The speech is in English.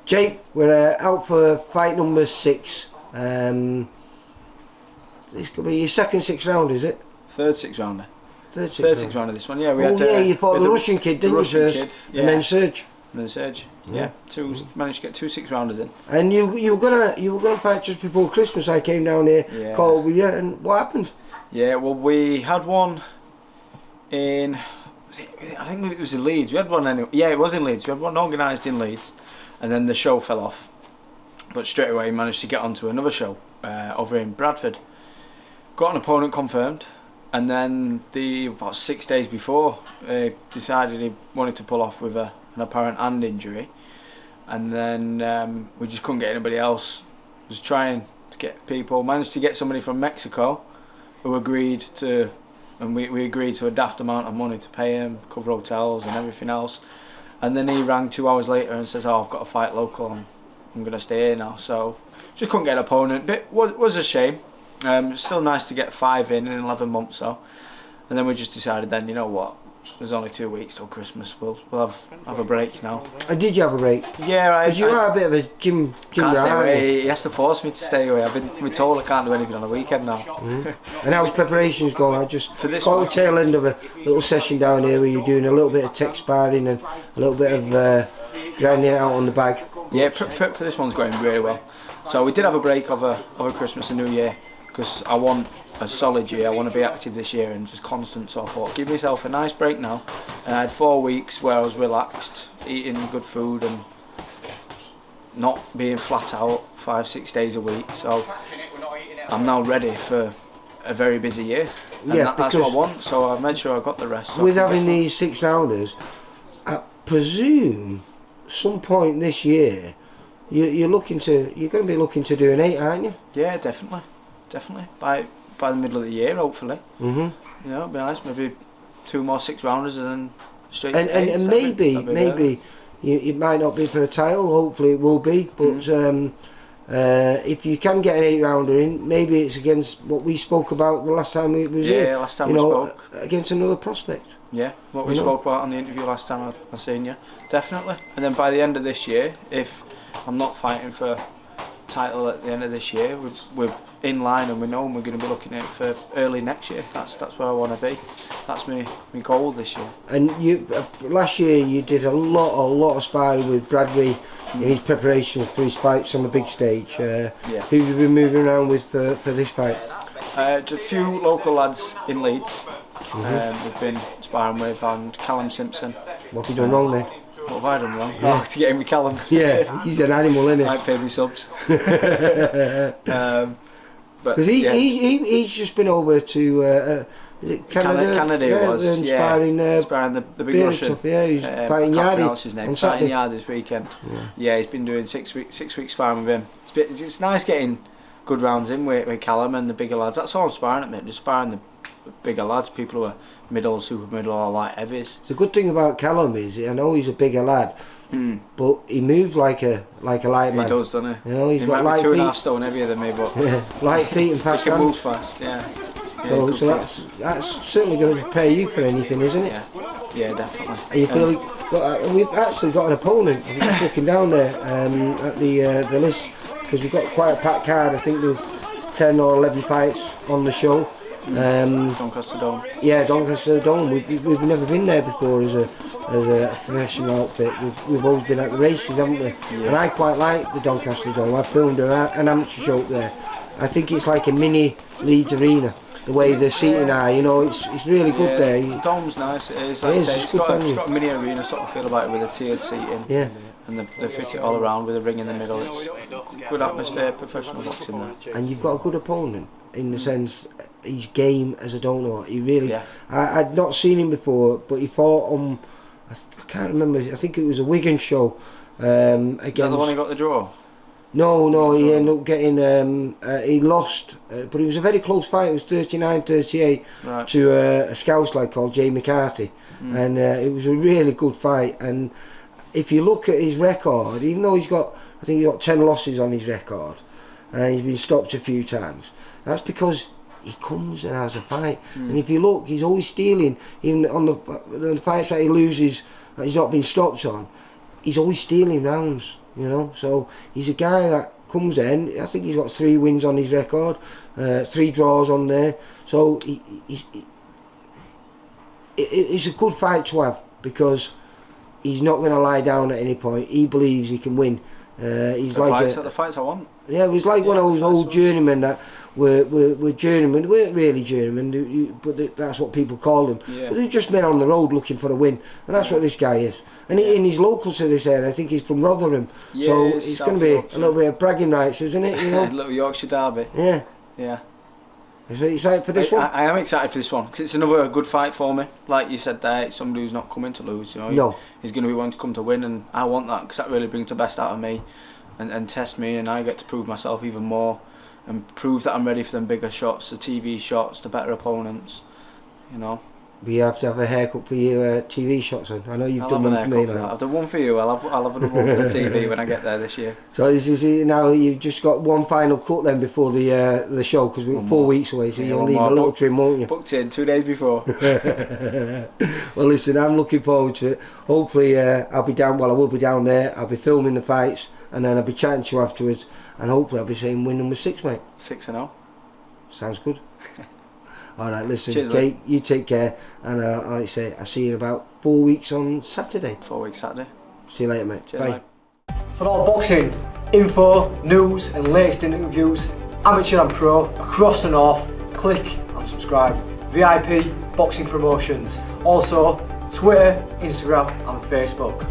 Jake, we're out for fight number 6. This could be your second 6th round, is it? Third 6th rounder. Third 6th rounder this one, yeah. You fought the Russian kid, didn't you, first? Yeah. And then Serge. Yeah. Managed to get 2 6th rounders in. And you were gonna fight just before Christmas. I came down here, called with you, and what happened? Yeah, well, we had one in, I think it was in Leeds. We had one anyway. Yeah, it was in Leeds. We had one organised in Leeds, and then the show fell off. But straight away managed to get onto another show over in Bradford. Got an opponent confirmed, and then about 6 days before, decided he wanted to pull off with an apparent hand injury, and then we just couldn't get anybody else. Was trying to get people, managed to get somebody from Mexico who agreed to, and we agreed to a daft amount of money to pay him, cover hotels and everything else. And then he rang 2 hours later and says, "Oh, I've got a fight local, I'm going to stay here now." So just couldn't get an opponent. But was a shame. Still nice to get 5 in 11 months though. And then we just decided then, you know what, there's only 2 weeks till Christmas, we'll have a break now. And did you have a break? Yeah, because you are a bit of a gym can't stay rat, away. He has to force me to stay away. I've been told I can't do anything on the weekend now. And how's preparations going? I just for this caught the tail end of a little session down here where you're doing a little bit of tech sparring and a little bit of grinding it out on the bag. Yeah, for this one's going really well. So we did have a break over Christmas and New Year, because I want a solid year. I want to be active this year and just constant. So I thought, give myself a nice break now. And I had 4 weeks where I was relaxed, eating good food and not being flat out 5-6 days a week. So I'm now ready for a very busy year. And that's what I want. So I made sure I got the rest. With having these 6 rounders, I presume some point this year you're going to be looking to do an 8, aren't you? Yeah, definitely. By the middle of the year, hopefully. You know, it'd be nice. Maybe 2 more 6 rounders and then straight to 8. And maybe it might not be for a title. Hopefully it will be. But if you can get an 8 rounder in, maybe it's against what we spoke about the last time we was here. Yeah, last time we spoke. Against another prospect. Yeah, what we spoke about on the interview last time I seen you. Definitely. And then by the end of this year, if I'm not fighting for title at the end of this year, we're in line and we know we're going to be looking at it for early next year. That's where I want to be. That's my goal this year. And you last year you did a lot of sparring with Bradley in his preparations for his fights on the big stage. Who have you been moving around with for this fight? Just a few local lads in Leeds we've been sparring with, and Callum Simpson. What have you done wrong then? What have I done wrong? Oh, to get in with Callum. Yeah, he's an animal, isn't he? I pay me subs. Because he's just been over to Canada. Sparring the big Russian. He's fighting Yardy. Fighting Yardy this weekend. Yeah, he's been doing 6 weeks sparring with him. It's nice getting good rounds in with Callum and the bigger lads. That's all I'm sparring at, mate. Just sparring the bigger lads, people who are middle, super middle, or light heavies. The good thing about Callum is, I know he's a bigger lad, but he moves like a light man. He does, doesn't he? You know, he's got might light be feet. 2.5 stone heavier than me, but light feet and fast he can hands. move fast. Yeah. So that's certainly going to prepare you for anything, isn't it? Yeah, definitely. And you feel we've actually got an opponent. I'm just looking down there at the list, because we've got quite a packed card. I think there's 10 or 11 fights on the show. Doncaster Dome. Yeah, Doncaster Dome. We've never been there before as a professional outfit. We've always been at the races, haven't we? Yeah. And I quite like the Doncaster Dome. I filmed an amateur show up there. I think it's like a mini Leeds Arena. The way the seating are, you know, it's really good there. The dome's nice. It is. It's got a mini arena sort of feel about it with a tiered seating. Yeah. And they fit it all around with a ring in the middle. It's good atmosphere, professional boxing there. And you've got a good opponent in the sense he's game as I don't know. He really. Yeah. I'd not seen him before, but he fought on. I can't remember. I think it was a Wigan show. Against. Is that the one who got the draw? No, he ended up getting, he lost, but it was a very close fight. It was 39-38 to a Scouse lad called Jay McCarthy, and it was a really good fight. And if you look at his record, even though I think he's got 10 losses on his record, and he's been stopped a few times, that's because he comes and has a fight. And if you look, he's always stealing, even on the fights that he loses, that he's not been stopped on, he's always stealing rounds. you know. So he's a guy that comes in. I think he's got 3 wins on his record, 3 draws on there. So it's a good fight to have, because he's not going to lie down at any point. He believes he can win. He's the fights I want. Yeah, it was like one of those old journeymen that were journeymen. They weren't really journeymen, but that's what people called them. Yeah. But they're just men on the road looking for a win, and that's what this guy is. And he's local to this area. I think he's from Rotherham, so it's going to be a little bit of bragging rights, isn't it? You know, a little Yorkshire derby. Yeah. Yeah. Are you excited for this one? I am excited for this one, because it's another good fight for me. Like you said there, it's somebody who's not coming to lose. You know, No. He's going to be one to come to win, and I want that, because that really brings the best out of me, and test me, and I get to prove myself even more, and prove that I'm ready for them bigger shots, the TV shots, the better opponents. You know. But you have to have a haircut for your TV shots on. I know you've done one for me now. I've done one for you. I'll have another one for the TV when I get there this year. So this is it now. You've just got one final cut then before the show, because we're 4 weeks away. So you'll need a little trim, won't you? Booked in 2 days before. Well, listen, I'm looking forward to it. Hopefully, I'll be down. Well, I will be down there. I'll be filming the fights, and then I'll be chatting to you afterwards. And hopefully, I'll be saying win number 6, mate. 6-0. Sounds good. All right, listen, cheers, Jake, you take care, and like I say, I'll see you in about 4 weeks on Saturday. 4 weeks Saturday. See you later, mate. Cheers, Bye. mate. For all boxing info, news and latest interviews, amateur and pro, across the north, click and subscribe. VIP Boxing Promotions. Also, Twitter, Instagram and Facebook.